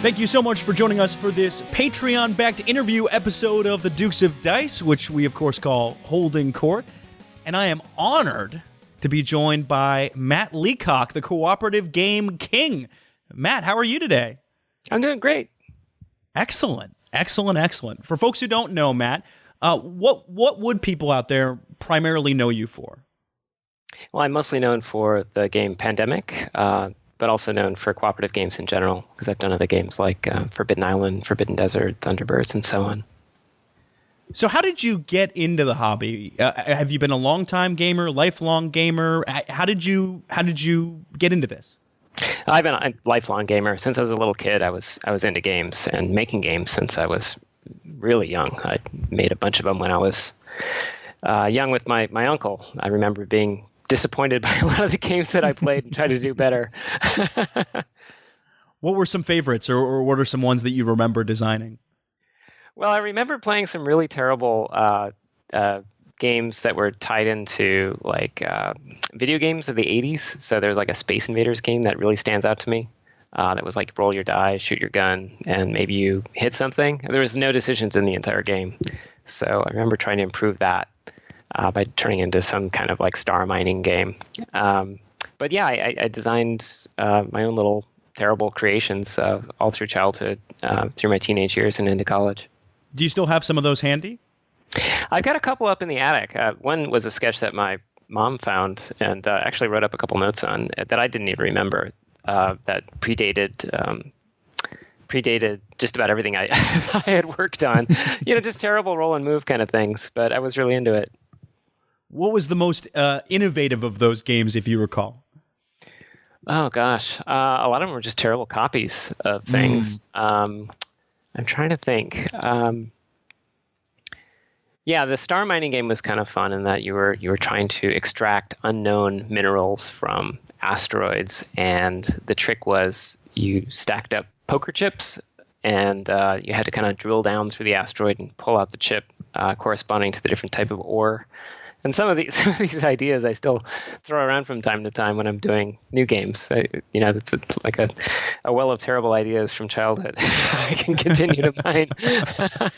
Thank you so much for joining us for this Patreon-backed interview episode of the Dukes of Dice, which we, of course, call Holding Court. And I am honored to be joined by Matt Leacock, the cooperative game king. Matt, how are you today? I'm doing great. Excellent. For folks who don't know, Matt, what would people out there primarily know you for? Well, I'm mostly known for the game Pandemic, but also known for cooperative games in general, because I've done other games like Forbidden Island, Forbidden Desert, Thunderbirds, and so on. So how did you get into the hobby? Have you been a long-time gamer, lifelong gamer? How did you get into this? I've been a lifelong gamer. Since I was a little kid, I was into games and making games since I was really young. I made a bunch of them when I was young with my uncle. I remember being disappointed by a lot of the games that I played and tried to do better. What were some favorites, or what are some ones that you remember designing? Well, I remember playing some really terrible games that were tied into like video games of the 80s. So there's like a Space Invaders game that really stands out to me. That was like roll your die, shoot your gun, and maybe you hit something. There was no decisions in the entire game. So I remember trying to improve that by turning into some kind of like star mining game. But yeah, I designed my own little terrible creations all through childhood, through my teenage years and into college. Do you still have some of those handy? I've got a couple up in the attic. One was a sketch that my mom found and actually wrote up a couple notes on that I didn't even remember, that predated just about everything I had worked on. Just terrible roll and move kind of things, but I was really into it. What was the most innovative of those games, if you recall? Oh, gosh. A lot of them were just terrible copies of things. I'm trying to think. Yeah, the star mining game was kind of fun in that you were trying to extract unknown minerals from asteroids, and the trick was you stacked up poker chips, and you had to kind of drill down through the asteroid and pull out the chip corresponding to the different type of ore. And some of these ideas I still throw around from time to time when I'm doing new games. It's like a well of terrible ideas from childhood. I can continue to mine.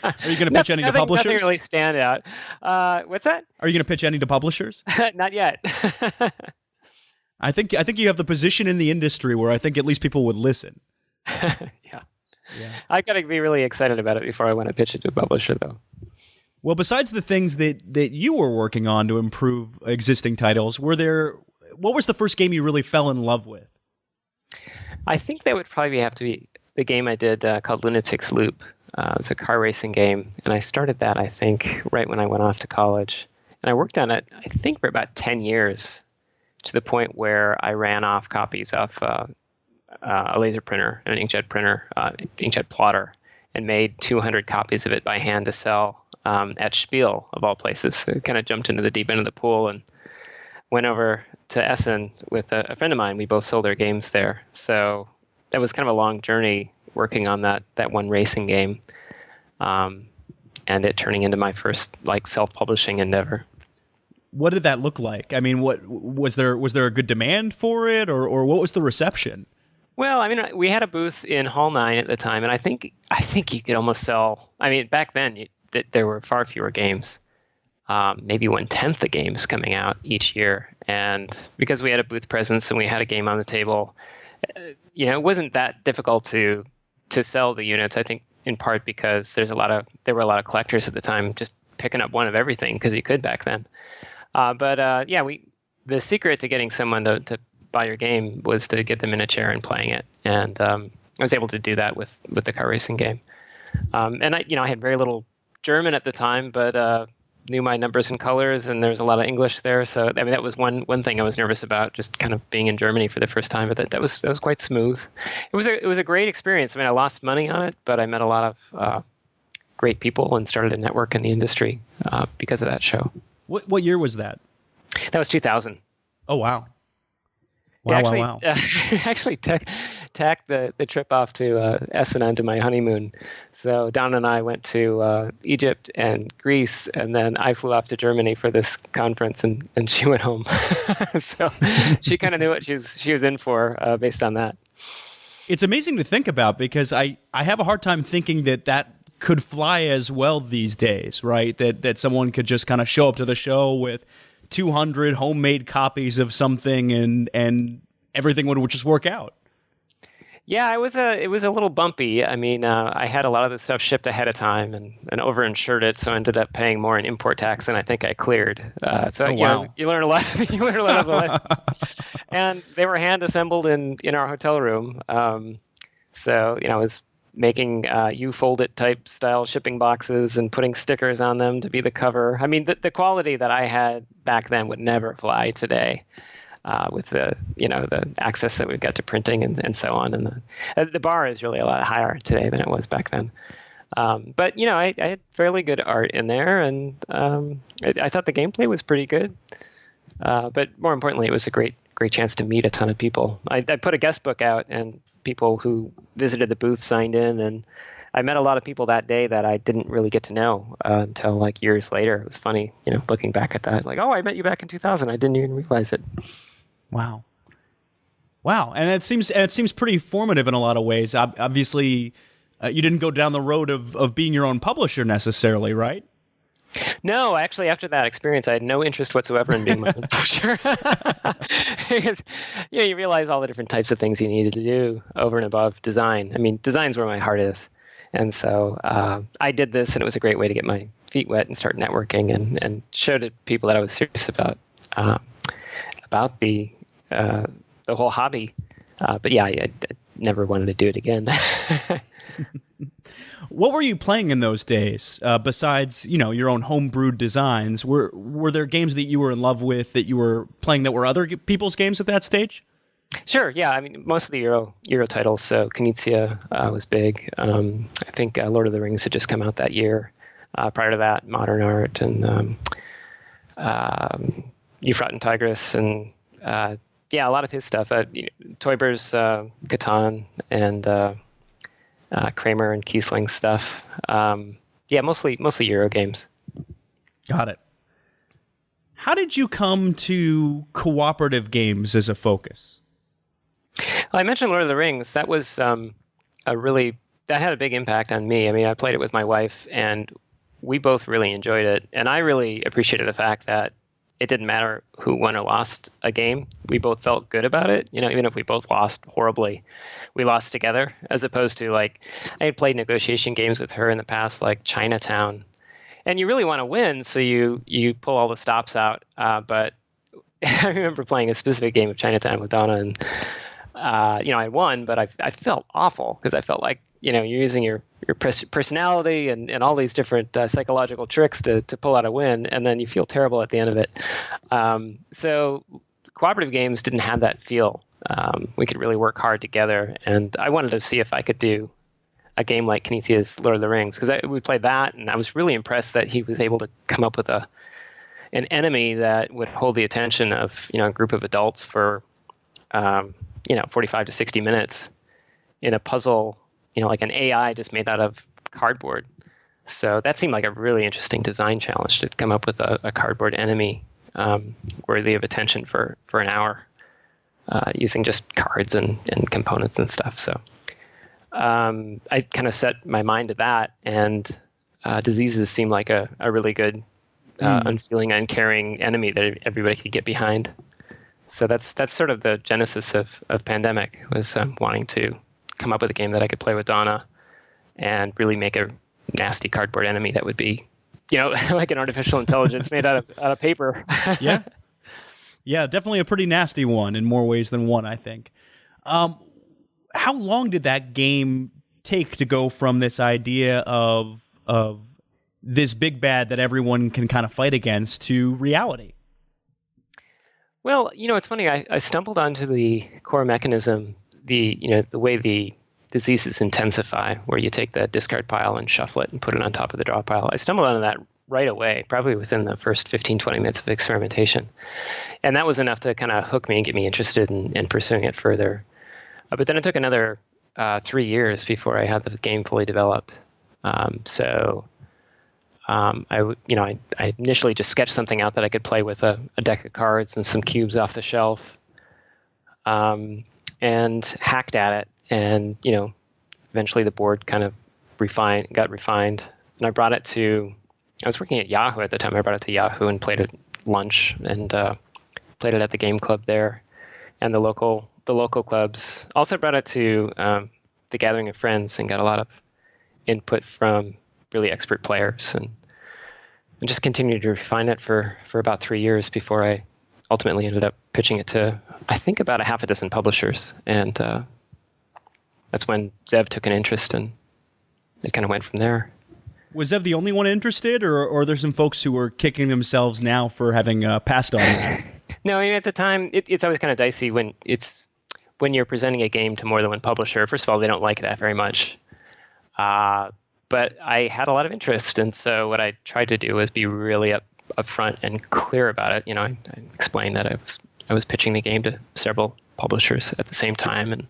Are you going to pitch any to publishers? Nothing really stand out. What's that? Are you going to pitch any to publishers? Not yet. I think you have the position in the industry where I think at least people would listen. Yeah. I've got to be really excited about it before I want to pitch it to a publisher, though. Well, besides the things that you were working on to improve existing titles, what was the first game you really fell in love with? I think that would probably have to be the game I did called Lunatic's Loop. It was a car racing game, and I started that, I think, right when I went off to college. And I worked on it, I think, for about 10 years, to the point where I ran off copies of a laser printer, an inkjet printer, inkjet plotter, and made 200 copies of it by hand to sell at Spiel, of all places. So I kind of jumped into the deep end of the pool and went over to Essen with a friend of mine. We both sold our games there. So that was kind of a long journey working on that one racing game, and it turning into my first like self-publishing endeavor. What did that look like? I mean, what was there a good demand for it, or what was the reception? Well, I mean, we had a booth in Hall 9 at the time, and I think you could almost sell. I mean, back then there were far fewer games, maybe 1/10 the games coming out each year, and because we had a booth presence and we had a game on the table, it wasn't that difficult to sell the units. I think in part because there were a lot of collectors at the time just picking up one of everything because you could back then. The secret to getting someone to buy your game was to get them in a chair and playing it, and I was able to do that with the car racing game. And I had very little German at the time, but knew my numbers and colors, and there's a lot of English there. So I mean, that was one thing I was nervous about, just kind of being in Germany for the first time. But that was quite smooth. It was a great experience. I mean, I lost money on it, but I met a lot of great people and started a network in the industry because of that show. What year was that? That was 2000. Oh wow. Wow. Actually tacked the trip off to Essen onto my honeymoon. So Don and I went to Egypt and Greece, and then I flew off to Germany for this conference, and she went home. So she kind of knew what she was in for based on that. It's amazing to think about because I have a hard time thinking that could fly as well these days, right? That someone could just kind of show up to the show with 200 homemade copies of something and everything would just work out. Yeah, it was a little bumpy. I mean, I had a lot of the stuff shipped ahead of time and over-insured it, so I ended up paying more in import tax than I think I cleared. You learn a lot. You learn a lot of the lessons. And they were hand assembled in our hotel room. So I was making you fold it type style shipping boxes and putting stickers on them to be the cover. I mean, the quality that I had back then would never fly today. With the access that we've got to printing and so on, and the bar is really a lot higher today than it was back then. But I had fairly good art in there, and I thought the gameplay was pretty good. But more importantly, it was a great chance to meet a ton of people. I put a guest book out, and people who visited the booth signed in, and I met a lot of people that day that I didn't really get to know until like years later. It was funny, looking back at that. It's like, oh, I met you back in 2000. I didn't even realize it. Wow. And it seems pretty formative in a lot of ways. Obviously, you didn't go down the road of being your own publisher necessarily, right? No, actually, after that experience, I had no interest whatsoever in being my own publisher. Because, you realize all the different types of things you needed to do over and above design. I mean, design's where my heart is. And so I did this, and it was a great way to get my feet wet and start networking and show to people that I was serious about the whole hobby. But yeah, I never wanted to do it again. What were you playing in those days besides, your own homebrewed designs? Were there games that you were in love with that you were playing that were other people's games at that stage? Sure. Yeah. I mean, most of the Euro titles. So Knizia was big. I think Lord of the Rings had just come out that year. Prior to that, Modern Art and Euphrates and Tigris and a lot of his stuff. Teuber's Catan and Kramer and Kiesling stuff. Mostly Euro games. Got it. How did you come to cooperative games as a focus? Well, I mentioned Lord of the Rings. That was that had a big impact on me. I mean, I played it with my wife, and we both really enjoyed it. And I really appreciated the fact that it didn't matter who won or lost a game. We both felt good about it. Even if we both lost horribly, we lost together, as opposed to I had played negotiation games with her in the past, like Chinatown. And you really want to win, so you pull all the stops out. But I remember playing a specific game of Chinatown with Donna, and I won, but I felt awful because I felt like you're using your personality and all these different psychological tricks to pull out a win, and then you feel terrible at the end of it. So cooperative games didn't have that feel. We could really work hard together, and I wanted to see if I could do a game like Knizia's Lord of the Rings, because we played that, and I was really impressed that he was able to come up with an enemy that would hold the attention of a group of adults for 45 to 60 minutes in a puzzle, like an AI just made out of cardboard. So that seemed like a really interesting design challenge to come up with a cardboard enemy worthy of attention for an hour using just cards and components and stuff. So I kind of set my mind to that, and diseases seemed like a really good, unfeeling, uncaring enemy that everybody could get behind. So that's sort of the genesis of Pandemic, was wanting to come up with a game that I could play with Donna and really make a nasty cardboard enemy that would be, like an artificial intelligence made out of paper. Yeah. Yeah, definitely a pretty nasty one in more ways than one, I think. How long did that game take to go from this idea of this big bad that everyone can kind of fight against to reality? Well, it's funny. I stumbled onto the core mechanism, the way the diseases intensify, where you take the discard pile and shuffle it and put it on top of the draw pile. I stumbled onto that right away, probably within the first 15, 20 minutes of experimentation. And that was enough to kind of hook me and get me interested in pursuing it further. But then it took another 3 years before I had the game fully developed. I initially just sketched something out that I could play with a deck of cards and some cubes off the shelf, and hacked at it and eventually the board kind of got refined, and I brought it to. I was working at Yahoo at the time. I brought it to Yahoo and played it at lunch, and played it at the game club there, and the local clubs. Also brought it to the gathering of friends and got a lot of input from really expert players, and just continued to refine it for about 3 years before I ultimately ended up pitching it to, I think, about a half a dozen publishers, and that's when Zev took an interest, and it kind of went from there. Was Zev the only one interested, or are there some folks who were kicking themselves now for having passed on that? No, I mean, at the time, it's always kind of dicey when you're presenting a game to more than one publisher. First of all, they don't like that very much. But I had a lot of interest, and so what I tried to do was be really upfront and clear about it. I explained that I was pitching the game to several publishers at the same time, and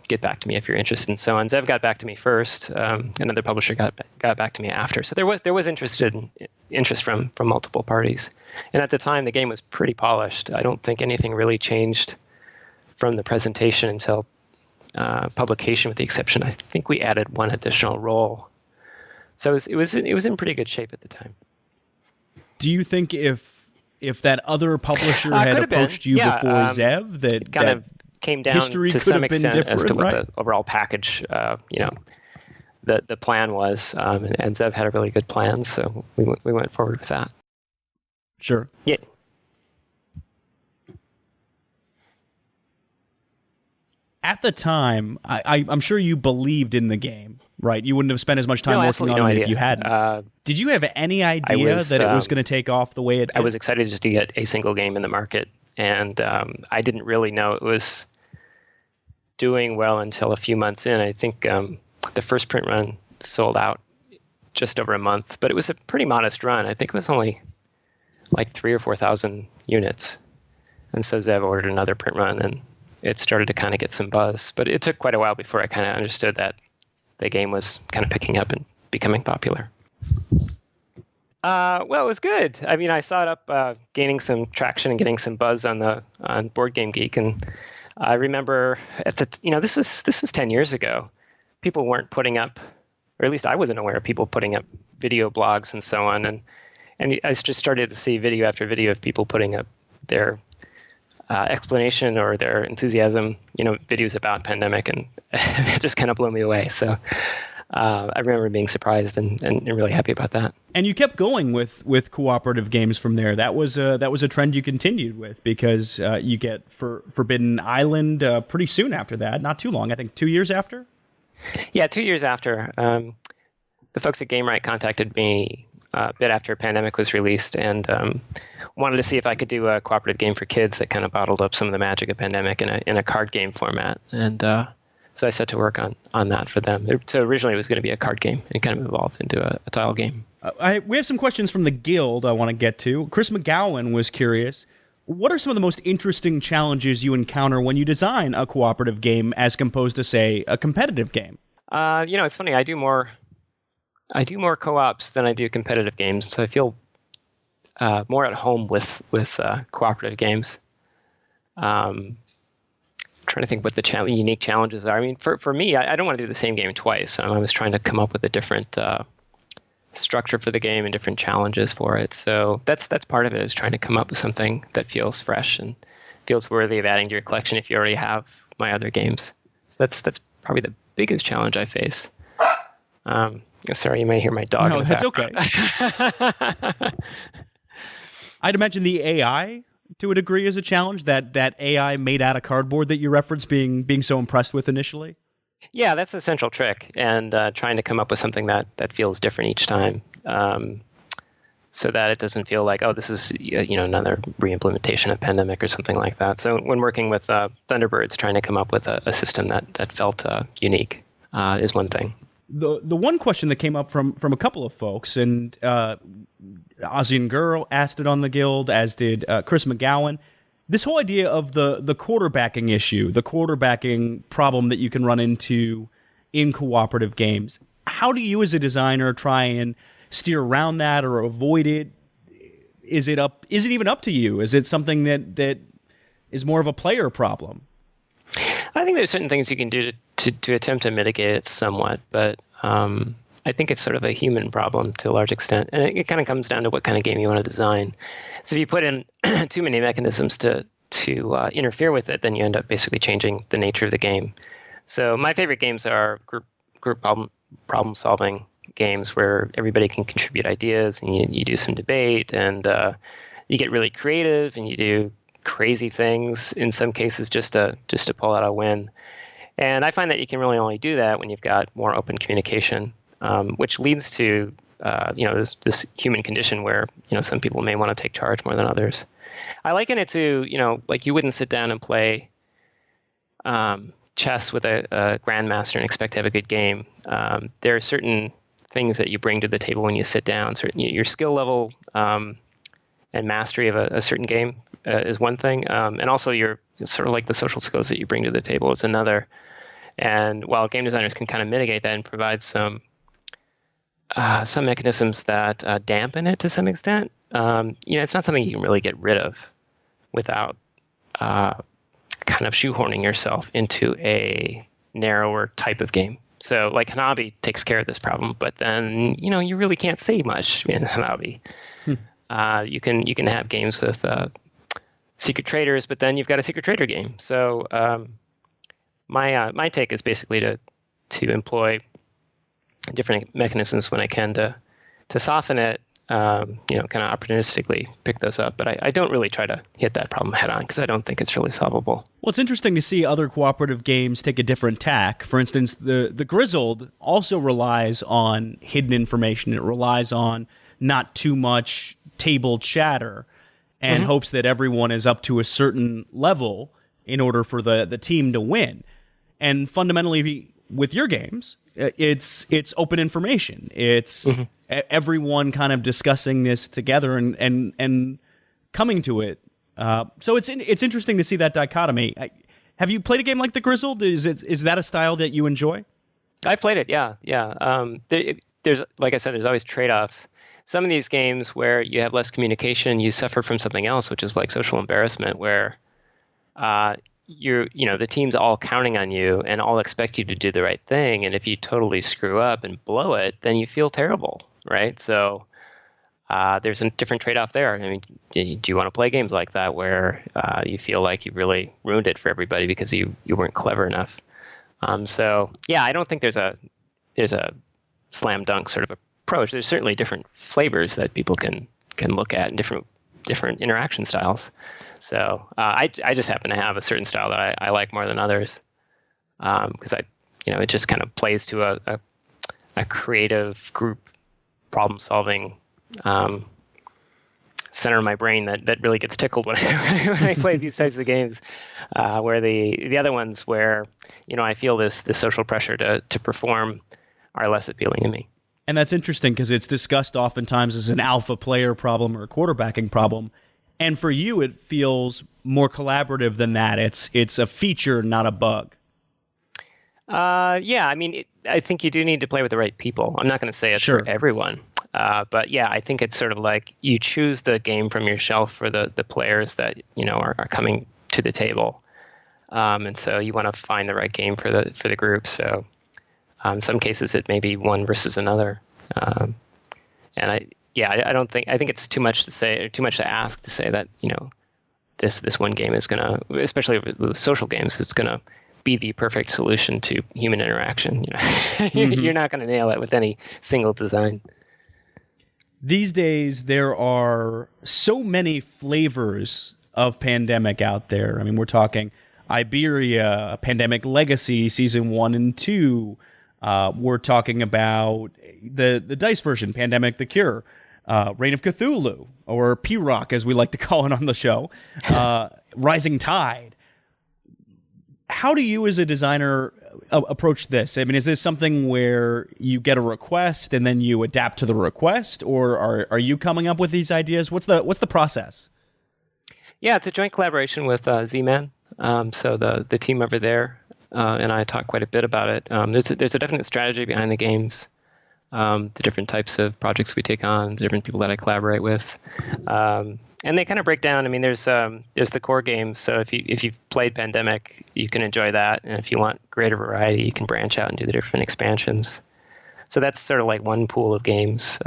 get back to me if you're interested, and so on. Zev got back to me first. Another publisher got back to me after. So there was interest from multiple parties. And at the time, the game was pretty polished. I don't think anything really changed from the presentation until publication, with the exception, I think we added one additional role. So it was in pretty good shape at the time. Do you think if that other publisher had approached you before Zev, that kind of came down to some extent as to what the overall package, the plan was, and Zev had a really good plan, so we went forward with that. Sure. Yeah. At the time, I'm sure you believed in the game, right? You wouldn't have spent as much time working on it if you hadn't. Did you have any idea that it was going to take off the way it did? I was excited just to get a single game in the market, and I didn't really know it was doing well until a few months in. I think the first print run sold out just over a month, but it was a pretty modest run. I think it was only like 3,000 or 4,000 units. And so Zev ordered another print run, and it started to kind of get some buzz. But it took quite a while before I kind of understood that the game was kind of picking up and becoming popular. Well, it was good. I mean, I saw it up gaining some traction and getting some buzz on Board Game Geek, and I remember this was 10 years ago. People weren't putting up, or at least I wasn't aware of people putting up video blogs and so on, and I just started to see video after video of people putting up their explanation or their enthusiasm, videos about pandemic, and it just kind of blew me away. So I remember being surprised and really happy about that. And you kept going with cooperative games from there. That was a trend you continued with, because you get Forbidden Island pretty soon after that, not too long. I think 2 years after. Yeah, 2 years after. The folks at GameRight contacted me a bit after Pandemic was released, and wanted to see if I could do a cooperative game for kids that kind of bottled up some of the magic of Pandemic in a card game format. And so I set to work on that for them. So originally it was going to be a card game. It kind of evolved into a tile game. We have some questions from the Guild I want to get to. Chris McGowan was curious, what are some of the most interesting challenges you encounter when you design a cooperative game as composed to, say, a competitive game? It's funny. I do more co-ops than I do competitive games, so I feel more at home with cooperative games. Trying to think what the unique challenges are. I mean, for me, I don't want to do the same game twice. I was trying to come up with a different structure for the game and different challenges for it. So that's part of it, is trying to come up with something that feels fresh and feels worthy of adding to your collection if you already have my other games. So that's probably the biggest challenge I face. Sorry, you may hear my dog. No, that's okay. I'd imagine the AI, to a degree, is a challenge. That AI made out of cardboard that you referenced being so impressed with initially. Yeah, that's the central trick, and trying to come up with something that feels different each time, so that it doesn't feel like, oh, this is another re-implementation of Pandemic or something like that. So when working with Thunderbirds, trying to come up with a system that felt unique is one thing. The one question that came up from a couple of folks, and Ozzy Girl asked it on the Guild, as did Chris McGowan, this whole idea of the quarterbacking issue, the quarterbacking problem that you can run into in cooperative games. How do you as a designer try and steer around that or avoid it? Is it even up to you? Is it something that is more of a player problem? I think there's certain things you can do to attempt to mitigate it somewhat, but I think it's sort of a human problem to a large extent, and it kind of comes down to what kind of game you want to design. So if you put in too many mechanisms to interfere with it, then you end up basically changing the nature of the game. So my favorite games are group problem solving games where everybody can contribute ideas, and you do some debate, and you get really creative, and you do crazy things in some cases just to pull out a win. And I find that you can really only do that when you've got more open communication, which leads to this human condition where some people may want to take charge more than others. I liken it to like you wouldn't sit down and play chess with a grandmaster and expect to have a good game. There are certain things that you bring to the table when you sit down. Your skill level and mastery of a certain game is one thing, and also your sort of like the social skills that you bring to the table is another. And while game designers can kind of mitigate that and provide some mechanisms that dampen it to some extent, it's not something you can really get rid of without kind of shoehorning yourself into a narrower type of game. So like Hanabi takes care of this problem, but then you really can't say much in Hanabi. You can have games with secret traders, but then you've got a secret trader game. So my take is basically to employ different mechanisms when I can to soften it, kind of opportunistically pick those up. But I don't really try to hit that problem head on because I don't think it's really solvable. Well, it's interesting to see other cooperative games take a different tack. For instance, the Grizzled also relies on hidden information. It relies on not too much table chatter and hopes that everyone is up to a certain level in order for the team to win. And fundamentally, with your games, it's open information. It's everyone kind of discussing this together and coming to it. So it's interesting to see that dichotomy. Have you played a game like the Grizzled? Is that a style that you enjoy? I played it. Yeah. There's, like I said, there's always trade-offs. Some of these games where you have less communication, you suffer from something else, which is like social embarrassment, where the team's all counting on you and all expect you to do the right thing. And if you totally screw up and blow it, then you feel terrible, right? So there's a different trade-off there. I mean, do you want to play games like that where you feel like you really ruined it for everybody because you weren't clever enough? So yeah, I don't think there's a slam dunk sort of approach. There's certainly different flavors that people can look at and different interaction styles. So I just happen to have a certain style that I like more than others because it just kind of plays to a creative group problem solving center of my brain that really gets tickled when I play these types of games. Where the other ones where I feel this social pressure to perform are less appealing to me. And that's interesting because it's discussed oftentimes as an alpha player problem or a quarterbacking problem. And for you, it feels more collaborative than that. It's a feature, not a bug. Yeah, I mean, I think you do need to play with the right people. I'm not going to say it's for everyone. But yeah, I think it's sort of like you choose the game from your shelf for the players that are coming to the table. And so you want to find the right game for the group. So in some cases, it may be one versus another. And I think it's too much to say, or too much to ask to say that this one game is going to, especially with social games, it's going to be the perfect solution to human interaction. You're not going to nail it with any single design. These days, there are so many flavors of Pandemic out there. I mean, we're talking Iberia, Pandemic Legacy, Season 1 and 2. We're talking about the DICE version, Pandemic the Cure, Reign of Cthulhu, or P-Rock, as we like to call it on the show, Rising Tide. How do you as a designer approach this? I mean, is this something where you get a request and then you adapt to the request, or are you coming up with these ideas? What's the process? Yeah, it's a joint collaboration with Z-Man. So the team over there and I talk quite a bit about it. There's a definite strategy behind the games, the different types of projects we take on, the different people that I collaborate with. And they kind of break down. I mean, there's the core games. So if you've played Pandemic, you can enjoy that. And if you want greater variety, you can branch out and do the different expansions. So that's sort of like one pool of games.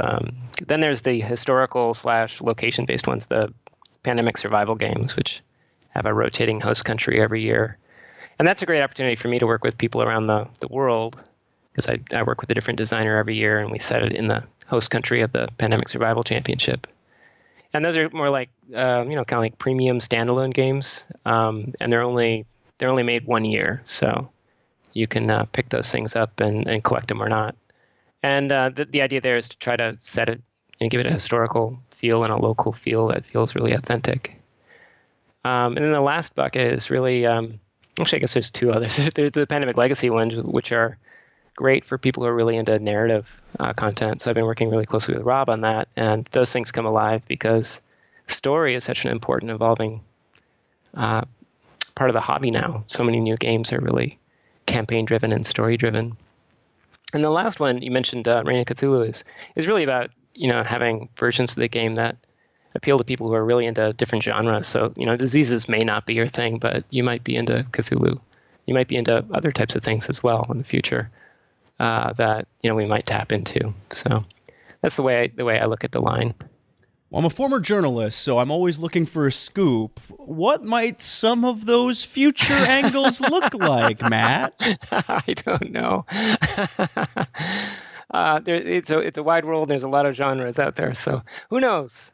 Then there's the historical / location-based ones, the Pandemic survival games, which have a rotating host country every year. And that's a great opportunity for me to work with people around the world, because I work with a different designer every year, and we set it in the host country of the Pandemic Survival Championship. And those are more like, kind of like premium standalone games, and they're only made 1 year, so you can pick those things up and collect them or not. And the idea there is to try to set it and give it a historical feel and a local feel that feels really authentic. And then the last bucket is really, actually, I guess there's two others. There's the Pandemic Legacy ones, which are great for people who are really into narrative content. So I've been working really closely with Rob on that, and those things come alive because story is such an important, evolving part of the hobby now. So many new games are really campaign-driven and story-driven. And the last one you mentioned, Reign of Cthulhu, is really about having versions of the game that appeal to people who are really into different genres. So diseases may not be your thing, but you might be into Cthulhu. You might be into other types of things as well in the future that we might tap into. So that's the way I look at the line. Well, I'm a former journalist, so I'm always looking for a scoop. What might some of those future angles look like, Matt? I don't know. It's a wide world. There's a lot of genres out there, so who knows?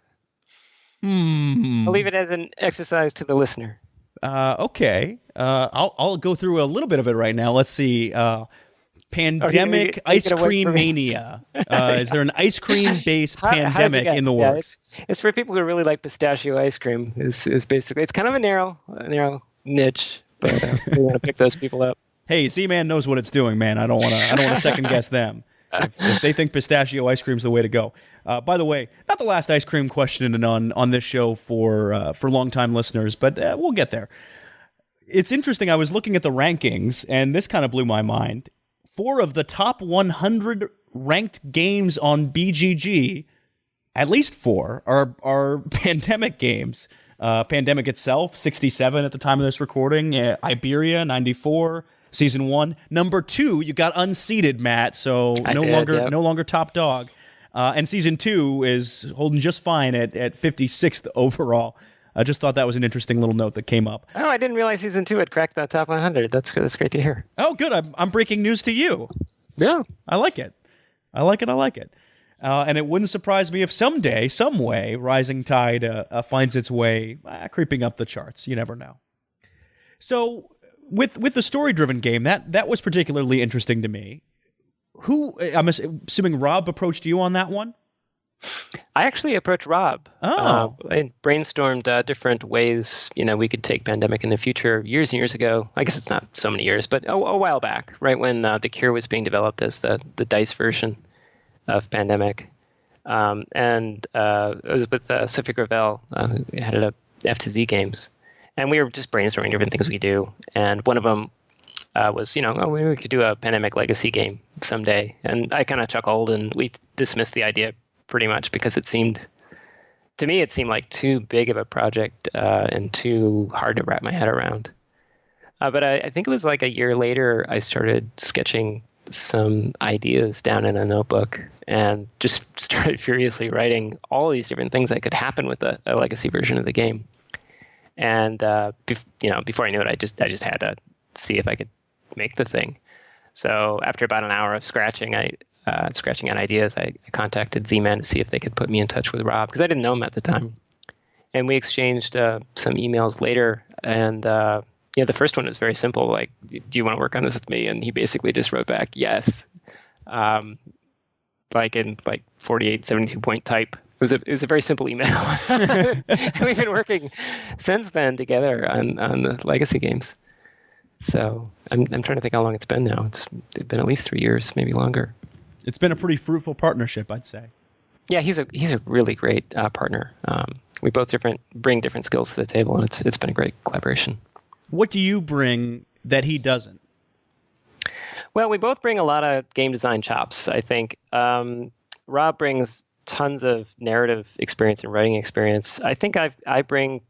I'll leave it as an exercise to the listener. Okay. I'll go through a little bit of it right now. Let's see. Pandemic ice cream mania. Is there an ice cream based pandemic in the works? It's for people who really like pistachio ice cream. Is basically, it's kind of a narrow niche, but we want to pick those people up. Hey, Z-Man knows what it's doing, man. I don't want to second guess them. If they think pistachio ice cream is the way to go. By the way, not the last ice cream question on this show for longtime listeners, but we'll get there. It's interesting. I was looking at the rankings, and this kind of blew my mind. 4 of the top 100 ranked games on BGG, at least 4, are Pandemic games. Pandemic itself, 67 at the time of this recording. Iberia, 94. Season 1. Number 2, you got unseated, Matt, so no longer top dog. And Season 2 is holding just fine at 56th overall. I just thought that was an interesting little note that came up. Oh, I didn't realize Season 2 had cracked that top 100. That's great to hear. Oh, good. I'm breaking news to you. Yeah. I like it. And it wouldn't surprise me if someday, some way, Rising Tide finds its way creeping up the charts. You never know. So with the story-driven game, that was particularly interesting to me. Who, I'm assuming Rob approached you on that one? I actually approached Rob and brainstormed different ways we could take Pandemic in the future years and years ago. I guess it's not so many years, but a while back, right when The Cure was being developed as the DICE version of Pandemic. And it was with Sophie Gravel, who headed up F2Z Games. And we were just brainstorming different things we do. And one of them was, maybe we could do a Pandemic Legacy game someday. And I kind of chuckled, and we dismissed the idea pretty much because it seemed like too big of a project and too hard to wrap my head around. But I think it was like a year later, I started sketching some ideas down in a notebook and just started furiously writing all these different things that could happen with a legacy version of the game. And before I knew it, I just had to see if I could make the thing. So after about an hour of scratching out ideas, I contacted Z-Man to see if they could put me in touch with Rob, because I didn't know him at the time. And we exchanged some emails later, and the first one was very simple, like, do you want to work on this with me? And he basically just wrote back, yes, like in 48, 72-point type. It was a very simple email. And we've been working since then together on the legacy games. So I'm trying to think how long it's been now. It's been at least 3 years, maybe longer. It's been a pretty fruitful partnership, I'd say. Yeah, he's a really great partner. We both bring different skills to the table, and it's been a great collaboration. What do you bring that he doesn't? Well, we both bring a lot of game design chops, I think. Rob brings tons of narrative experience and writing experience. I think I bring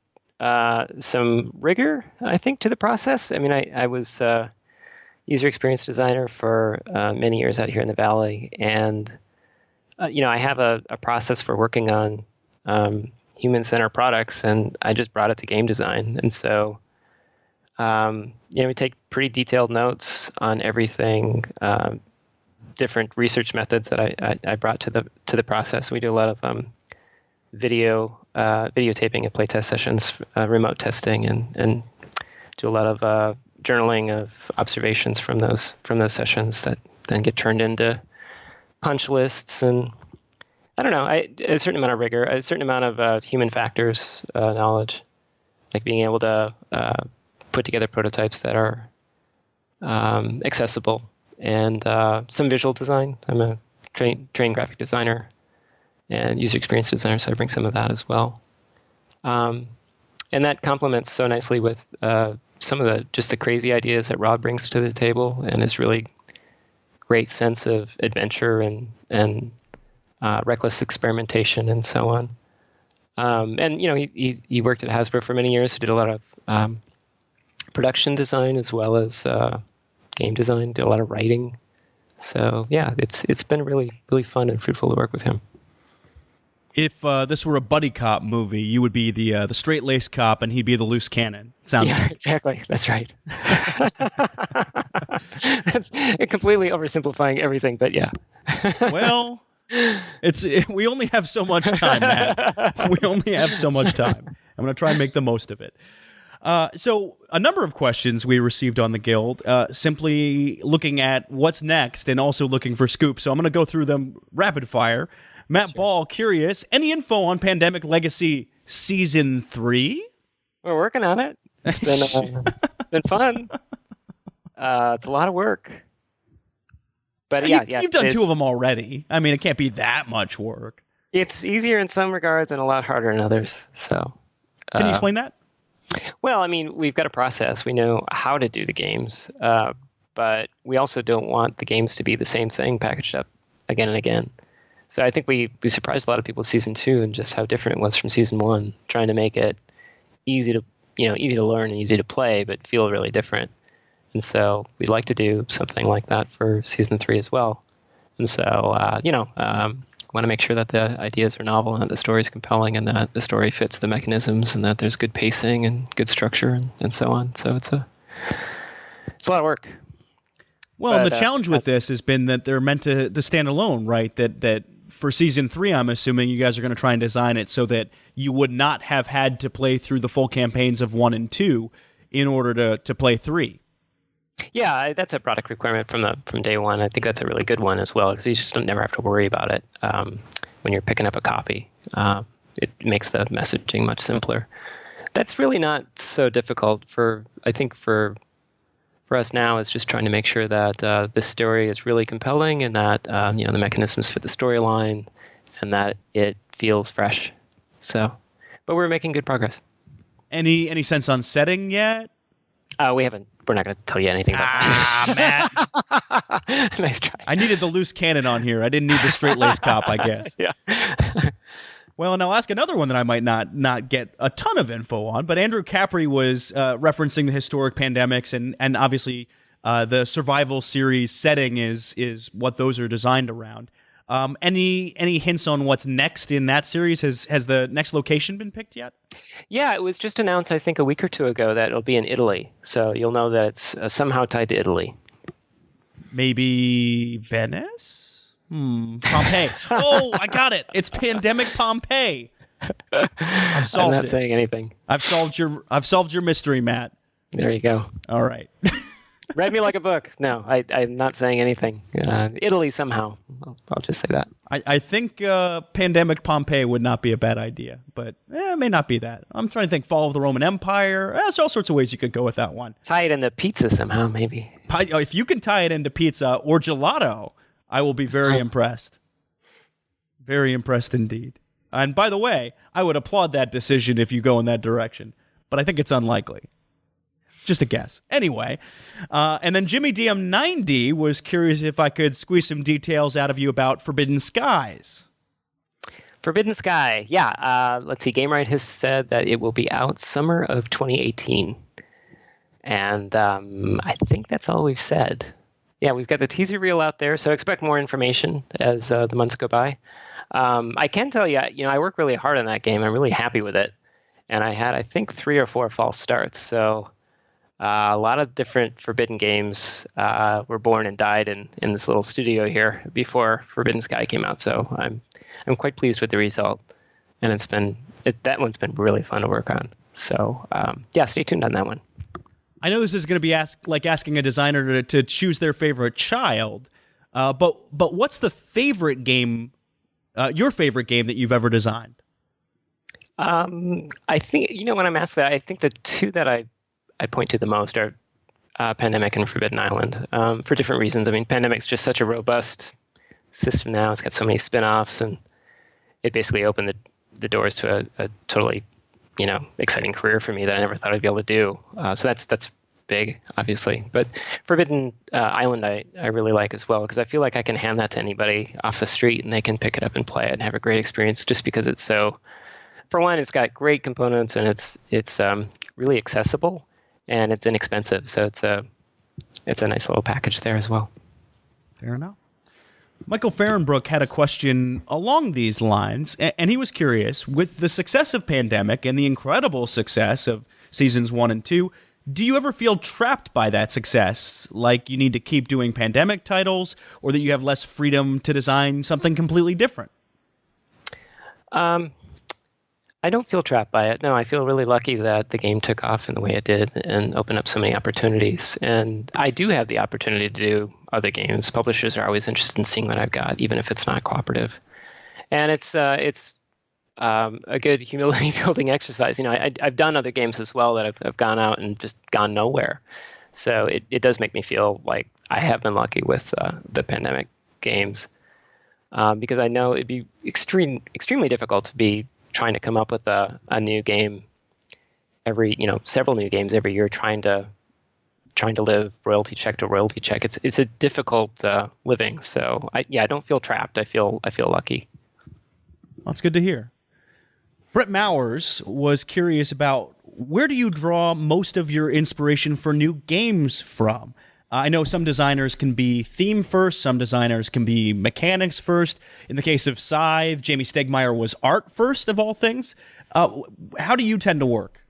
some rigor, I think, to the process. I mean, I was user experience designer for many years out here in the Valley, and I have a process for working on human-centered products, and I just brought it to game design. And so, we take pretty detailed notes on everything. Different research methods that I brought to the process. We do a lot of videotaping of playtest sessions, remote testing, and do a lot of journaling of observations from those sessions that then get turned into punch lists. And I don't know, a certain amount of rigor, a certain amount of human factors knowledge, like being able to put together prototypes that are accessible. And some visual design. I'm a trained graphic designer and user experience designer, so I bring some of that as well. And that complements so nicely with some of the crazy ideas that Rob brings to the table, and his really great sense of adventure and reckless experimentation and so on. And he worked at Hasbro for many years. He did a lot of production design as well as game design, did a lot of writing. So yeah, it's been really, really fun and fruitful to work with him. If this were a buddy cop movie, you would be the straight-laced cop and he'd be the loose cannon. Sounds like. Exactly. That's right. That's completely oversimplifying everything, but yeah. Well, we only have so much time, Matt. We only have so much time. I'm going to try and make the most of it. So a number of questions we received on the Guild, simply looking at what's next and also looking for scoops. So I'm going to go through them rapid fire. Matt Ball, curious, any info on Pandemic Legacy Season 3? We're working on it. It's been fun. It's a lot of work. But you've done 2 of them already. I mean, it can't be that much work. It's easier in some regards and a lot harder in others. So, can you explain that? Well, I mean, we've got a process. We know how to do the games, but we also don't want the games to be the same thing packaged up again and again. So I think we surprised a lot of people with Season 2 and just how different it was from Season 1, trying to make it easy to learn and easy to play, but feel really different. And so we'd like to do something like that for Season 3 as well. And so, want to make sure that the ideas are novel and that the story is compelling and that the story fits the mechanisms and that there's good pacing and good structure and so on. So it's a lot of work. Well, and the challenge with this has been that they're meant to stand alone, right? That for Season 3, I'm assuming you guys are going to try and design it so that you would not have had to play through the full campaigns of 1 and 2 in order to play 3. Yeah, that's a product requirement from day one. I think that's a really good one as well, because you just never have to worry about it when you're picking up a copy. It makes the messaging much simpler. That's really not so difficult for us now. Is just trying to make sure that this story is really compelling and that the mechanisms fit the storyline and that it feels fresh. So, but we're making good progress. Any sense on setting yet? We haven't. We're not going to tell you anything about that. Matt. Nice try. I needed the loose cannon on here. I didn't need the straight-laced cop, I guess. Yeah. Well, and I'll ask another one that I might not get a ton of info on, but Andrew Capri was referencing the historic pandemics, and obviously the survival series setting is what those are designed around. Any hints on what's next in that series? Has the next location been picked yet? Yeah, it was just announced, I think, a week or two ago that it'll be in Italy. So you'll know that it's somehow tied to Italy. Maybe Venice? Pompeii. Oh, I got it. It's Pandemic Pompeii. I've solved it. I'm not saying anything. I've solved your mystery, Matt. There you go. All right. Read me like a book. No, I'm not saying anything. Italy somehow. I'll just say that. I think Pandemic Pompeii would not be a bad idea, but it may not be that. I'm trying to think Fall of the Roman Empire. There's all sorts of ways you could go with that one. Tie it into pizza somehow, maybe. If you can tie it into pizza or gelato, I will be very impressed. Very impressed indeed. And by the way, I would applaud that decision if you go in that direction, but I think it's unlikely. Just a guess. Anyway, and then Jimmy DM90 was curious if I could squeeze some details out of you about Forbidden Skies. Forbidden Sky. Yeah. Let's see. GameRight has said that it will be out summer of 2018. And I think that's all we've said. Yeah, we've got the teaser reel out there, so expect more information as the months go by. I can tell you, I work really hard on that game. I'm really happy with it. And I had, I think, 3 or 4 false starts. So a lot of different Forbidden games were born and died in this little studio here before Forbidden Sky came out. So I'm quite pleased with the result. And that one's been really fun to work on. So yeah, stay tuned on that one. I know this is going to be like asking a designer to choose their favorite child, but what's the favorite game, your favorite game that you've ever designed? I think, when I'm asked that, I think the 2 that I point to the most are Pandemic and Forbidden Island, for different reasons. I mean, Pandemic's just such a robust system now. It's got so many spin-offs, and it basically opened the doors to a totally exciting career for me that I never thought I'd be able to do. So that's big, obviously. But Forbidden Island I really like as well, because I feel like I can hand that to anybody off the street and they can pick it up and play it and have a great experience, just because it's so, for one, it's got great components, and it's really accessible, and it's inexpensive. So it's a nice little package there as well. Fair enough. Michael Fahrenbrook had a question along these lines, and he was curious, with the success of Pandemic and the incredible success of seasons 1 and 2, do you ever feel trapped by that success, like you need to keep doing Pandemic titles, or that you have less freedom to design something completely different? I don't feel trapped by it. No, I feel really lucky that the game took off in the way it did and opened up so many opportunities. And I do have the opportunity to do other games. Publishers are always interested in seeing what I've got, even if it's not cooperative. And it's a good humility building exercise. I've done other games as well that have gone out and just gone nowhere. So it does make me feel like I have been lucky with the Pandemic games, because I know it'd be extremely difficult to be trying to come up with a new game several new games every year, trying to live royalty check to royalty check. It's a difficult living. So I don't feel trapped. I feel lucky. That's good to hear. Brett Mowers was curious about, where do you draw most of your inspiration for new games from? I know some designers can be theme first, some designers can be mechanics first. In the case of Scythe, Jamie Stegmaier was art first, of all things. How do you tend to work?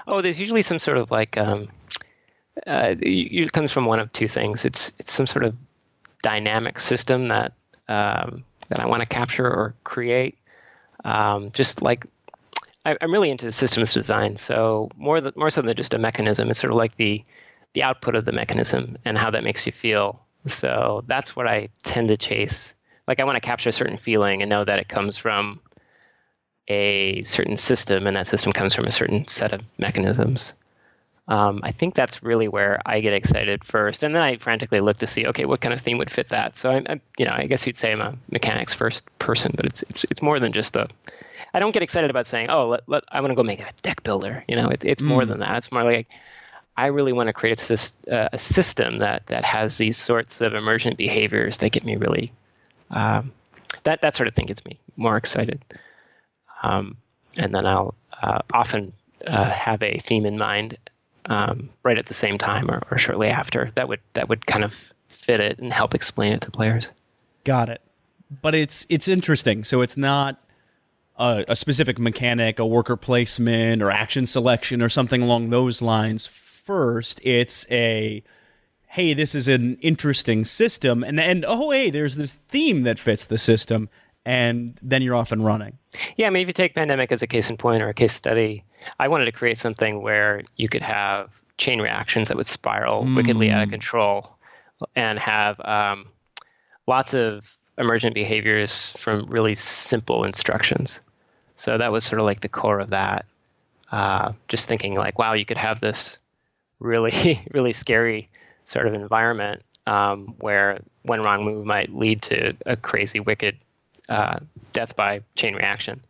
Oh, there's usually some sort of like, it comes from one of 2 things. It's some sort of dynamic system that I want to capture or create. Just like, I'm really into systems design, so more so than just a mechanism. It's sort of like the output of the mechanism and how that makes you feel. So that's what I tend to chase. Like, I want to capture a certain feeling and know that it comes from a certain system, and that system comes from a certain set of mechanisms. I think that's really where I get excited first, and then I frantically look to see, okay, what kind of theme would fit that. So I guess you'd say I'm a mechanics first person, but it's more than just I don't get excited about saying, oh, I want to go make a deck builder. It's more than that. It's more like, I really want to create a system that has these sorts of emergent behaviors that get me really, that sort of thing gets me more excited. And then I'll often have a theme in mind right at the same time or shortly after that would kind of fit it and help explain it to players. Got it. But it's interesting. So it's not a specific mechanic, a worker placement, or action selection, or something along those lines. First, it's hey, this is an interesting system, and oh, hey, there's this theme that fits the system, and then you're off and running. Yeah, I mean, if you take Pandemic as a case in point or a case study, I wanted to create something where you could have chain reactions that would spiral wickedly out of control and have lots of emergent behaviors from really simple instructions. So that was sort of like the core of that. Just thinking like, wow, you could have this really, really scary sort of environment where one wrong move might lead to a crazy, wicked death by chain reaction.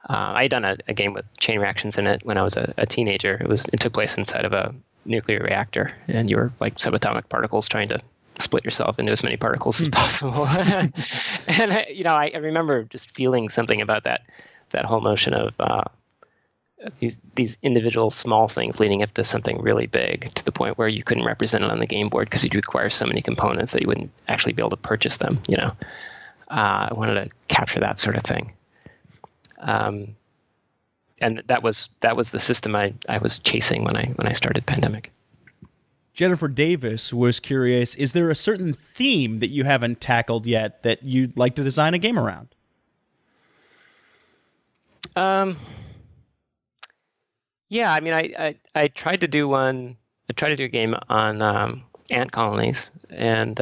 I had done a game with chain reactions in it when I was a teenager. It took place inside of a nuclear reactor, and you were like subatomic particles trying to split yourself into as many particles as possible. And I remember just feeling something about that whole notion of these individual small things leading up to something really big, to the point where you couldn't represent it on the game board because you'd require so many components that you wouldn't actually be able to purchase them. I wanted to capture that sort of thing. And that was the system I was chasing when I started Pandemic. Jennifer Davis was curious, is there a certain theme that you haven't tackled yet that you'd like to design a game around? Yeah, I mean, I tried to do one. I tried to do a game on ant colonies, and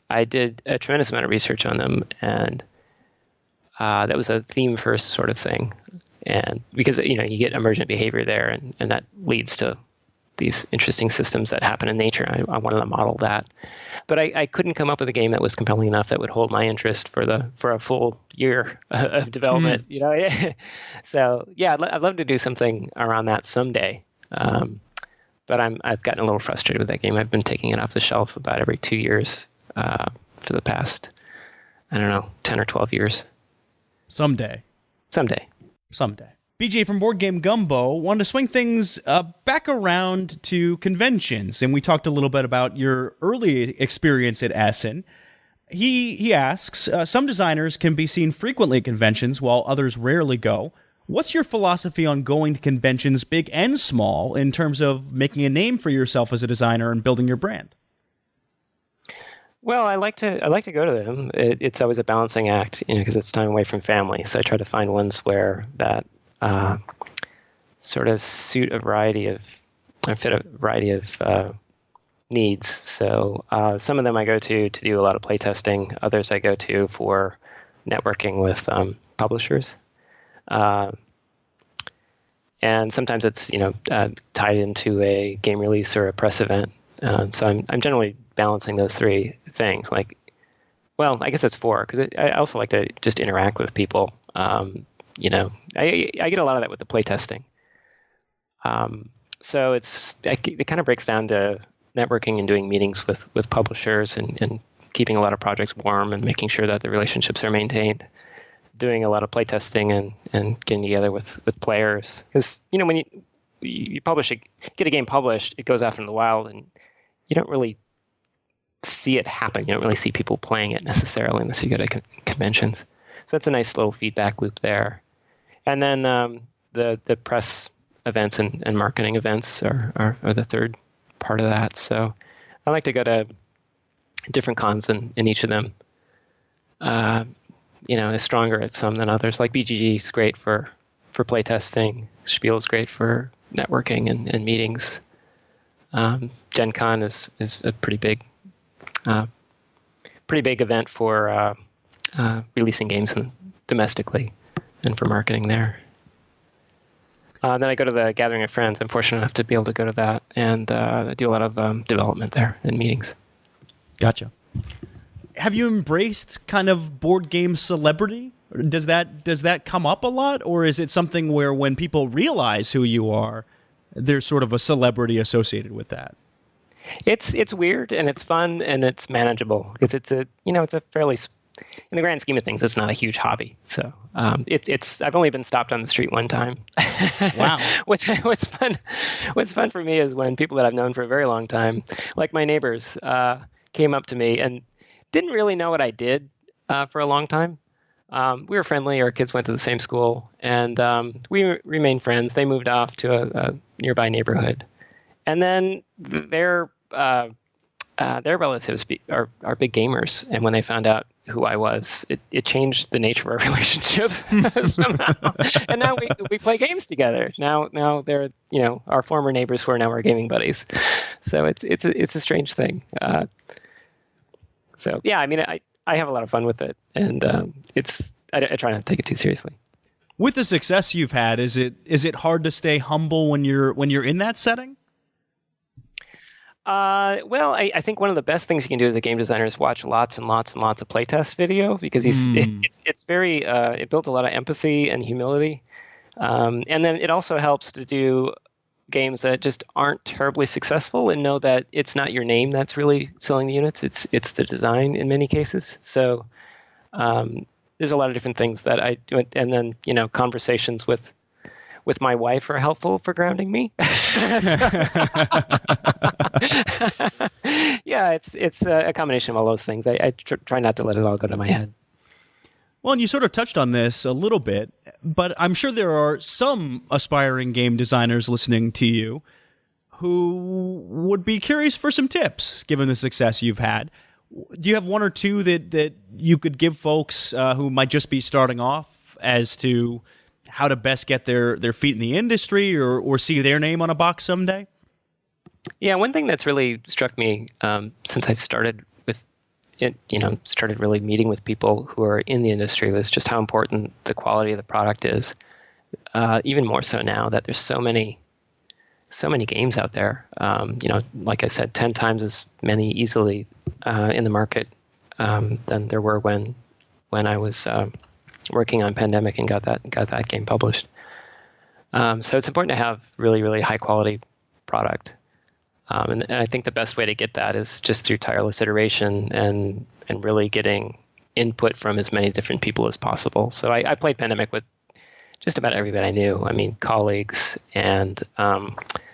I did a tremendous amount of research on them, and that was a theme first sort of thing. And because you get emergent behavior there, and that leads to these interesting systems that happen in nature. I wanted to model that, but I couldn't come up with a game that was compelling enough that would hold my interest for a full year of development. So yeah, I'd love to do something around that someday. But I've gotten a little frustrated with that game. I've been taking it off the shelf about every 2 years for the past, 10 or 12 years. Someday. BJ from Board Game Gumbo wanted to swing things back around to conventions, and we talked a little bit about your early experience at Essen. He asks, some designers can be seen frequently at conventions while others rarely go. What's your philosophy on going to conventions, big and small, in terms of making a name for yourself as a designer and building your brand? Well, I like to go to them. It's always a balancing act, because it's time away from family. So I try to find ones where that sort of fit a variety of needs. So some of them I go to do a lot of playtesting. Others I go to for networking with publishers. And sometimes it's tied into a game release or a press event. So I'm generally balancing those three things. I guess it's four, because I also like to just interact with people. I get a lot of that with the playtesting. So it kind of breaks down to networking and doing meetings with publishers and keeping a lot of projects warm and making sure that the relationships are maintained. Doing a lot of playtesting and getting together with players, because when you get a game published, it goes out into the wild, and you don't really see it happen. You don't really see people playing it necessarily unless you go to conventions. So that's a nice little feedback loop there. And then the press events and marketing events are the third part of that. So I like to go to different cons in each of them. Is stronger at some than others. Like BGG is great for playtesting. Spiel is great for networking and meetings. Gen Con is a pretty big event for releasing games domestically and for marketing there. Then I go to the Gathering of Friends. I'm fortunate enough to be able to go to that, and I do a lot of development there and meetings. Gotcha. Have you embraced kind of board game celebrity? Does that come up a lot, or is it something where when people realize who you are, there's sort of a celebrity associated with that? It's weird, and it's fun, and it's manageable, because it's a fairly, in the grand scheme of things, it's not a huge hobby. So I've only been stopped on the street one time. Wow. What's fun for me is when people that I've known for a very long time, like my neighbors, came up to me and didn't really know what I did for a long time. We were friendly. Our kids went to the same school, and we remained friends. They moved off to a nearby neighborhood, and then their relatives are big gamers. And when they found out who I was, it changed the nature of our relationship somehow. And now we play games together. Now they're our former neighbors who are now our gaming buddies. So it's a strange thing. So yeah, I mean, I have a lot of fun with it, and I try not to take it too seriously. With the success you've had, is it hard to stay humble when you're in that setting? Well, I think one of the best things you can do as a game designer is watch lots and lots and lots of playtest video, because it's very it builds a lot of empathy and humility, and then it also helps to do games that just aren't terribly successful and know that it's not your name that's really selling the units. It's the design in many cases. So there's a lot of different things that I do. And then, conversations with my wife are helpful for grounding me. Yeah, it's a combination of all those things. I try not to let it all go to my head. Well, and you sort of touched on this a little bit, but I'm sure there are some aspiring game designers listening to you who would be curious for some tips, given the success you've had. Do you have one or two that you could give folks who might just be starting off as to how to best get their feet in the industry or see their name on a box someday? Yeah, one thing that's really struck me since I started with it, started really meeting with people who are in the industry was just how important the quality of the product is. Even more so now that there's so many games out there. Like I said, 10 times as many easily in the market than there were when I was working on Pandemic and got that game published. So it's important to have really, really high quality product. And I think the best way to get that is just through tireless iteration and really getting input from as many different people as possible. So I played Pandemic with just about everybody I knew. I mean, colleagues and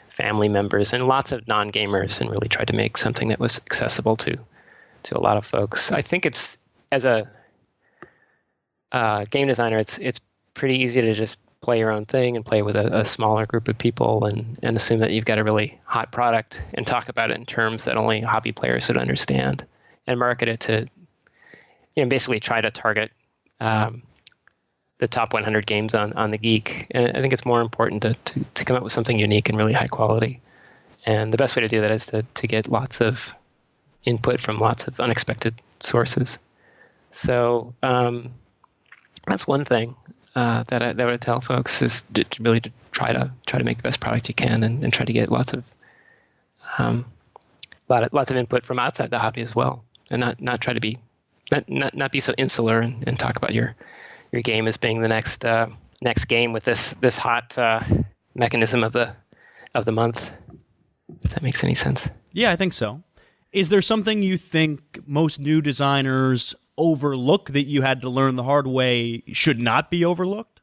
family members and lots of non-gamers, and really tried to make something that was accessible to a lot of folks. I think it's, as a game designer, it's pretty easy to just play your own thing and play with a smaller group of people and assume that you've got a really hot product and talk about it in terms that only hobby players would understand, and market it to, basically try to target the top 100 games on the Geek. And I think it's more important to come up with something unique and really high quality. And the best way to do that is to get lots of input from lots of unexpected sources. So that's one thing that I would tell folks is to really try to make the best product you can and try to get lots of input from outside the hobby as well, and not try to be not be so insular and talk about your game as being the next game with this hot mechanism of the month. If that makes any sense. Yeah, I think so. Is there something you think most new designers overlook that you had to learn the hard way should not be overlooked?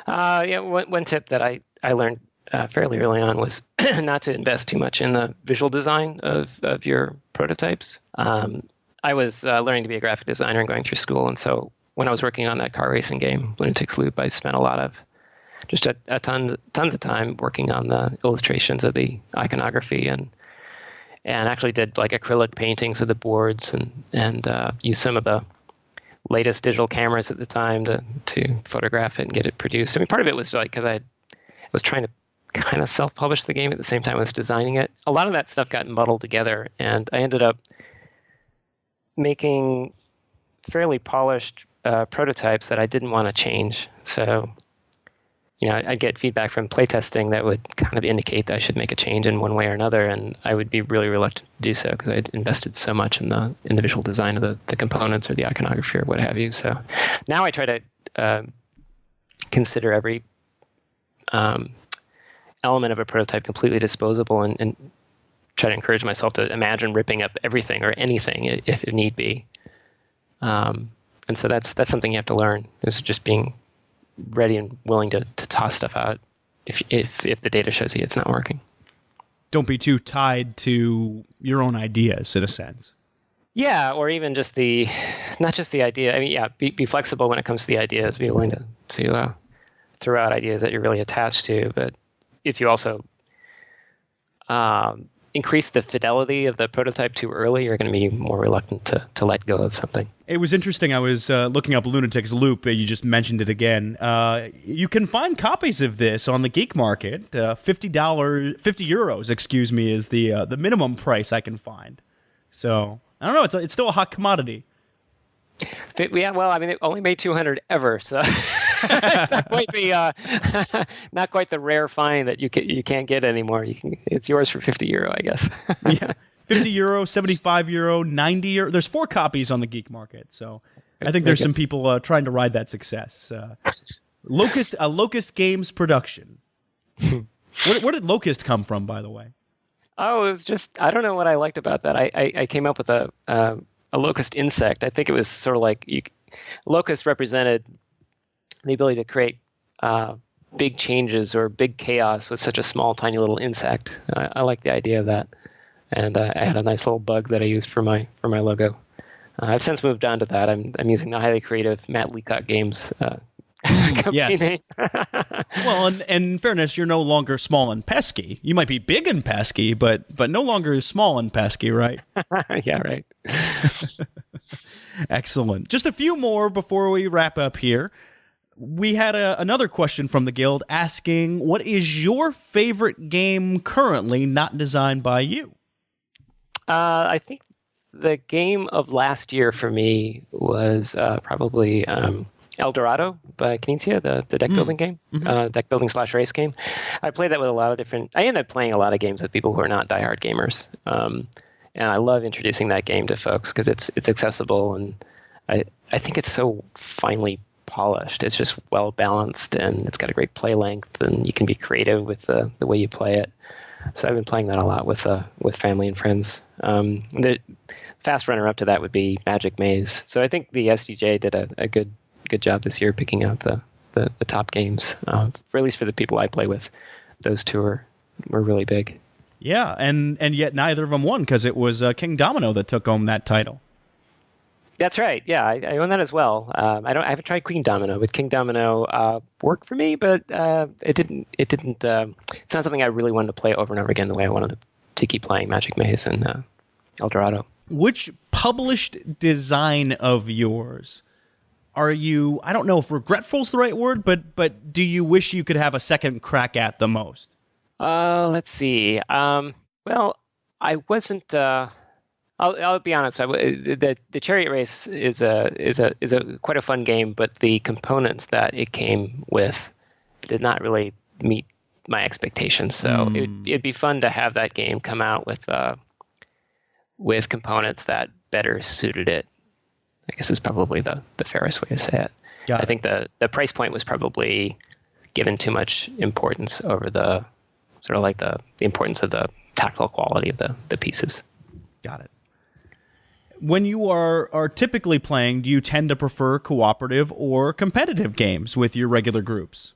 Yeah, one tip that I learned fairly early on was not to invest too much in the visual design of your prototypes. I was learning to be a graphic designer and going through school, and so when I was working on that car racing game, Lunatic's Loop, I spent a lot of just tons of time working on the illustrations of the iconography and actually did like acrylic paintings of the boards and used some of the latest digital cameras at the time to photograph it and get it produced. I mean, part of it was like because I was trying to kind of self-publish the game at the same time I was designing it. A lot of that stuff got muddled together, and I ended up making fairly polished prototypes that I didn't want to change. So, I'd get feedback from playtesting that would kind of indicate that I should make a change in one way or another, and I would be really reluctant to do so because I'd invested so much in the visual design of the components or the iconography or what have you. So now I try to consider every element of a prototype completely disposable and try to encourage myself to imagine ripping up everything or anything if it need be. And so that's something you have to learn, is just being ready and willing to toss stuff out if the data shows you it's not working. Don't be too tied to your own ideas, in a sense. Yeah, or even just not just the idea. I mean, yeah, be flexible when it comes to the ideas. Be willing to throw out ideas that you're really attached to. But if you also increase the fidelity of the prototype too early, you're going to be more reluctant to let go of something. It was interesting. I was looking up Lunatic's Loop. You just mentioned it again. You can find copies of this on the Geek Market. €50, excuse me, is the minimum price I can find. So I don't know. It's still a hot commodity. Yeah, well, I mean, it only made 200 ever, so it's not quite the rare find that you can't get anymore. It's yours for €50, I guess. Yeah, €50, €75, €90. There's 4 copies on the Geek Market, so I think there's some people trying to ride that success. Locust Games production. Where did Locust come from, by the way? Oh, it was just, I don't know what I liked about that. I came up with a locust insect. I think it was sort of like locust represented the ability to create big changes or big chaos with such a small, tiny little insect. I like the idea of that. And I had a nice little bug that I used for my logo. I've since moved on to that. I'm using the highly creative Matt Leacock Games company yes. name. Well, and in fairness, you're no longer small and pesky. You might be big and pesky, but no longer small and pesky, right? Yeah, right. Excellent. Just a few more before we wrap up here. We had another question from the guild asking, what is your favorite game currently not designed by you? I think the game of last year for me was probably El Dorado by Kinesia, the deck building game, deck building / race game. I played that with a lot of different. I ended up playing a lot of games with people who are not diehard gamers, and I love introducing that game to folks because it's accessible, and I think it's so finely polished. It's just well balanced, and it's got a great play length, and you can be creative with the way you play it. So I've been playing that a lot with family and friends. The fast runner up to that would be Magic Maze. So I think the SDJ did a good job this year picking out the top games, for at least for the people I play with. Those two were really big. Yeah, and yet neither of them won because it was King Domino that took home that title. That's right. Yeah, I own that as well. I haven't tried Queen Domino, but King Domino worked for me, but it didn't. It's not something I really wanted to play over and over again the way I wanted to keep playing Magic Maze and El Dorado. Which published design of yours are you, I don't know if regretful is the right word, but do you wish you could have a second crack at the most? Let's see. Well, I wasn't. I'll be honest. The Chariot Race is a quite a fun game, but the components that it came with did not really meet my expectations. So it'd be fun to have that game come out with components that better suited it. I guess is probably the fairest way to say it. I think the price point was probably given too much importance over the sort of like the importance of the tactile quality of the pieces. Got it. When you are typically playing, do you tend to prefer cooperative or competitive games with your regular groups?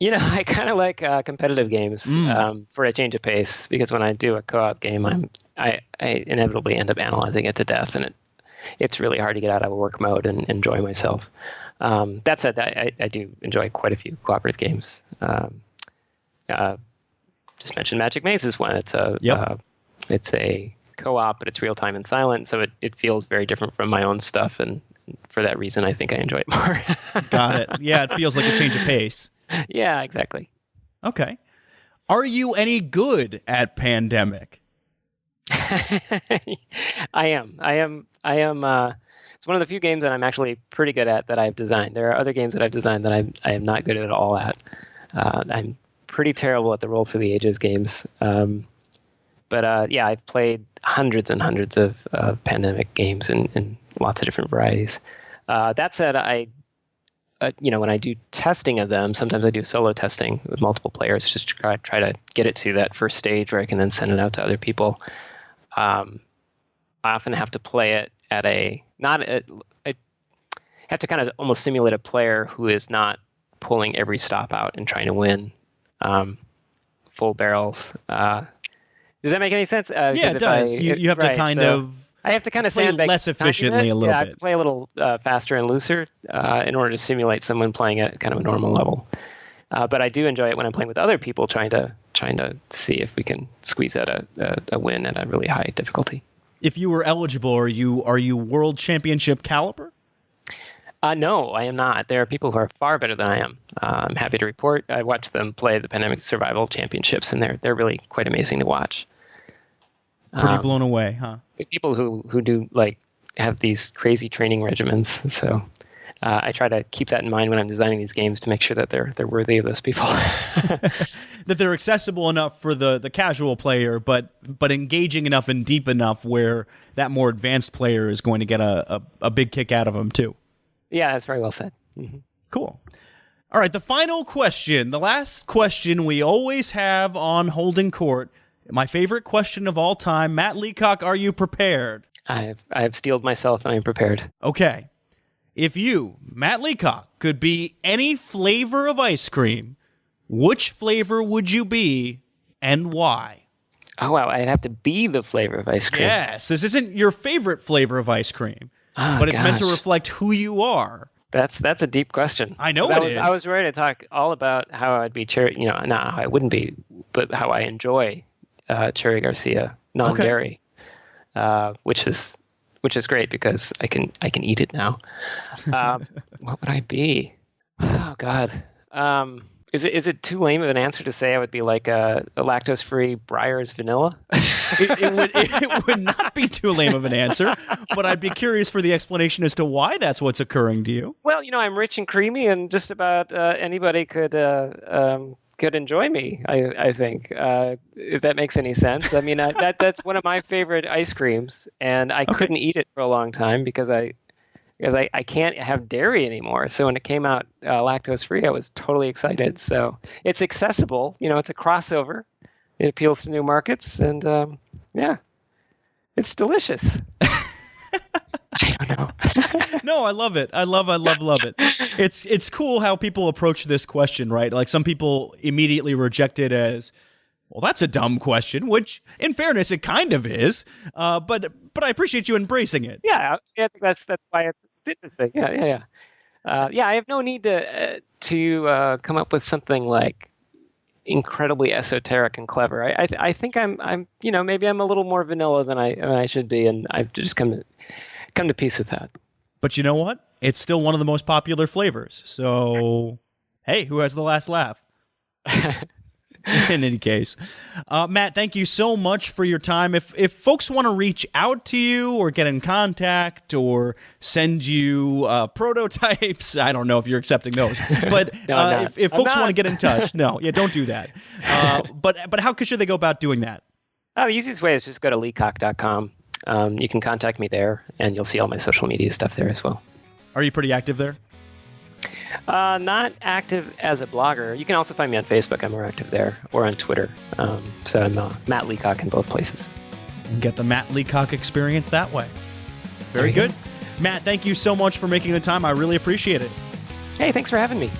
You know, I kind of like competitive games for a change of pace, because when I do a co-op game, I inevitably end up analyzing it to death, and it's really hard to get out of a work mode and enjoy myself. That said, I do enjoy quite a few cooperative games. Just mentioned Magic Maze is one. It's a co-op, but it's real time and silent, so it feels very different from my own stuff, and for that reason, I think I enjoy it more. Got it. Yeah, it feels like a change of pace. Yeah, exactly. Okay. Are you any good at Pandemic? I am. It's one of the few games that I'm actually pretty good at that I've designed. There are other games that I've designed that I am not good at all at. I'm pretty terrible at the Roll Through the Ages games. But yeah, I've played hundreds and hundreds of Pandemic games in lots of different varieties. That said, when I do testing of them, sometimes I do solo testing with multiple players, just to try to get it to that first stage where I can then send it out to other people. I often have to play it at I have to kind of almost simulate a player who is not pulling every stop out and trying to win full barrels. Does that make any sense? Yeah, it does. You have to kind of. I have to kind of play less efficiently a little bit. I have to play a little faster and looser in order to simulate someone playing at kind of a normal level. But I do enjoy it when I'm playing with other people, trying to see if we can squeeze out a win at a really high difficulty. If you were eligible, are you World Championship caliber? No, I am not. There are people who are far better than I am. I'm happy to report. I watched them play the Pandemic Survival Championships, and they're really quite amazing to watch. Pretty blown away, huh? People who do have these crazy training regimens. So I try to keep that in mind when I'm designing these games to make sure that they're worthy of those people. That they're accessible enough for the casual player, but engaging enough and deep enough where that more advanced player is going to get a big kick out of them too. Yeah, that's very well said. Mm-hmm. Cool. All right, the final question, the last question we always have on Holding Court. My favorite question of all time. Matt Leacock, are you prepared? I've steeled myself and I'm prepared. Okay. If you, Matt Leacock, could be any flavor of ice cream, which flavor would you be and why? Oh, wow. I'd have to be the flavor of ice cream. Yes, this isn't your favorite flavor of ice cream, but it's meant to reflect who you are. That's a deep question. I know it is. I was ready to talk all about how I'd be not how I wouldn't be, but how I enjoy Cherry Garcia non-dairy, which is great because I can eat it now. What would I be? Oh God. Is it too lame of an answer to say I would be like a lactose-free Breyers vanilla? It would not be too lame of an answer, but I'd be curious for the explanation as to why that's what's occurring to you. Well, I'm rich and creamy, and just about anybody could enjoy me. I think, if that makes any sense. I mean, that's one of my favorite ice creams, and I couldn't eat it for a long time because I can't have dairy anymore. So when it came out lactose free, I was totally excited. So it's accessible. It's a crossover. It appeals to new markets, and it's delicious. I don't know. No, I love it. I love it. It's cool how people approach this question, right? Like some people immediately reject it as, well, that's a dumb question, which in fairness, it kind of is. But I appreciate you embracing it. Yeah, I think that's why it's interesting. Yeah. I have no need to come up with something like incredibly esoteric and clever. I think I'm maybe I'm a little more vanilla than I should be, and I've just come to peace with that. But you know what? It's still one of the most popular flavors. So, hey, who has the last laugh? In any case, Matt, thank you so much for your time. If folks want to reach out to you or get in contact or send you prototypes, I don't know if you're accepting those, but if folks want to get in touch, don't do that. But how should they go about doing that? The easiest way is just go to leacock.com. You can contact me there, and you'll see all my social media stuff there as well. Are you pretty active there? Not active as a blogger. You can also find me on Facebook. I'm more active there, or on Twitter. So I'm Matt Leacock in both places. And get the Matt Leacock experience that way. Very good. Matt, thank you so much for making the time. I really appreciate it. Hey, thanks for having me.